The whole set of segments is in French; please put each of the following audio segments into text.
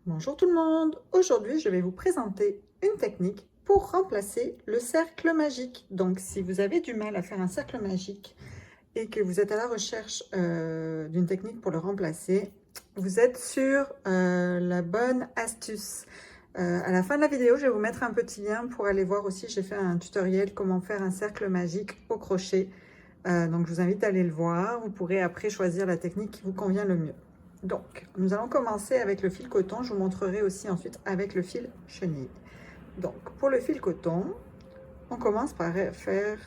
Bonjour tout le monde, aujourd'hui je vais vous présenter une technique pour remplacer le cercle magique. Donc si vous avez du mal à faire un cercle magique et que vous êtes à la recherche d'une technique pour le remplacer, vous êtes sur la bonne astuce. À la fin de la vidéo, je vais vous mettre un petit lien pour aller voir aussi, j'ai fait un tutoriel comment faire un cercle magique au crochet. Donc je vous invite à aller le voir, vous pourrez après choisir la technique qui vous convient le mieux. Donc, nous allons commencer avec le fil coton. Je vous montrerai aussi ensuite avec le fil chenille. Donc, pour le fil coton, on commence par faire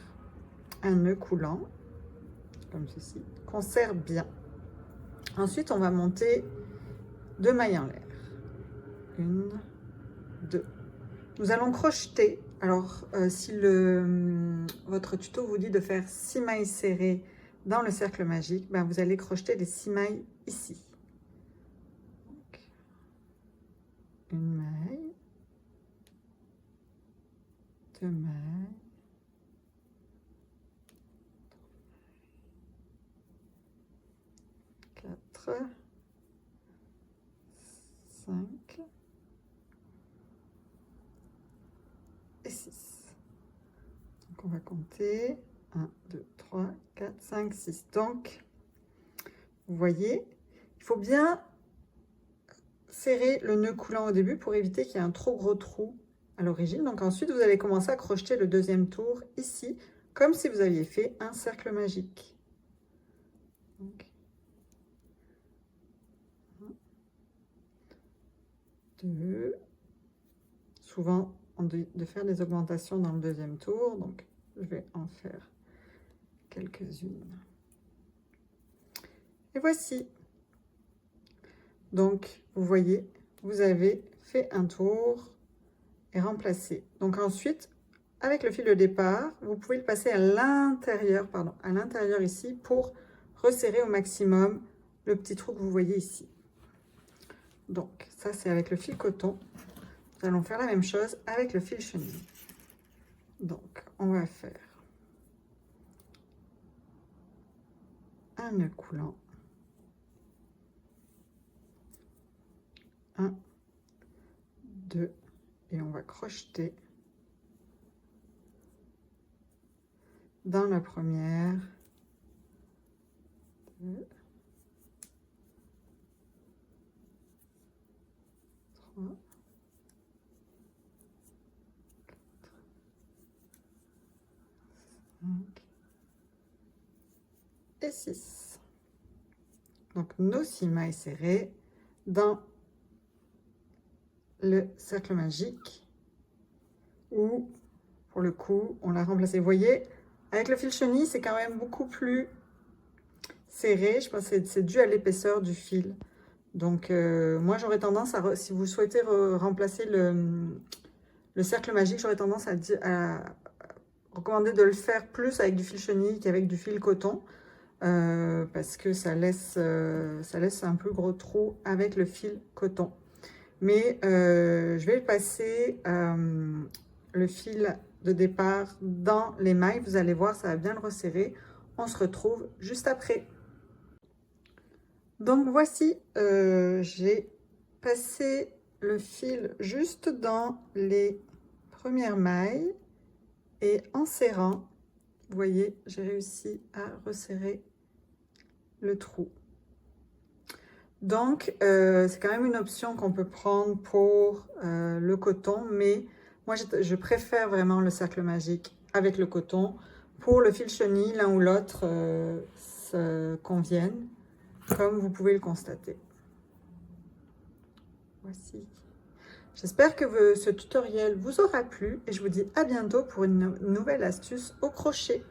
un nœud coulant, comme ceci, qu'on serre bien. Ensuite, on va monter 2 mailles en l'air. 1, 2. Nous allons crocheter. Alors, si votre tuto vous dit de faire 6 mailles serrées dans le cercle magique, ben vous allez crocheter les 6 mailles ici. Une maille, 2 mailles, 4, 5 et 6. Donc on va compter 1, 2, 3, 4, 5, 6. Donc, vous voyez, il faut bien serrer le nœud coulant au début pour éviter qu'il y ait un trop gros trou à l'origine. Donc ensuite, vous allez commencer à crocheter le deuxième tour ici, comme si vous aviez fait un cercle magique. Donc, 1, 2. Souvent, on dit de faire des augmentations dans le deuxième tour, donc je vais en faire quelques-unes. Et voici. Donc, vous voyez, vous avez fait un tour et remplacé. Donc ensuite, avec le fil de départ, vous pouvez le passer à l'intérieur, ici, pour resserrer au maximum le petit trou que vous voyez ici. Donc, ça, c'est avec le fil coton. Nous allons faire la même chose avec le fil chenille. Donc, on va faire un nœud coulant. 1, 2, et on va crocheter dans la première, 2, 3, 4, 5 et 6. Donc nos 6 mailles serrées dans le cercle magique, ou pour le coup on l'a remplacé. Vous voyez, avec le fil chenille c'est quand même beaucoup plus serré. Je pense que c'est dû à l'épaisseur du fil. Donc moi j'aurais tendance à, si vous souhaitez remplacer le cercle magique, j'aurais tendance à recommander de le faire plus avec du fil chenille qu'avec du fil coton, parce que ça laisse un plus gros trou avec le fil coton. Mais je vais passer le fil de départ dans les mailles. Vous allez voir, ça va bien le resserrer. On se retrouve juste après. Donc voici, j'ai passé le fil juste dans les premières mailles et en serrant, vous voyez, j'ai réussi à resserrer le trou. Donc, c'est quand même une option qu'on peut prendre pour le coton, mais moi, je préfère vraiment le cercle magique avec le coton. Pour le fil chenille, l'un ou l'autre se conviennent, comme vous pouvez le constater. Voici. J'espère que ce tutoriel vous aura plu et je vous dis à bientôt pour une nouvelle astuce au crochet.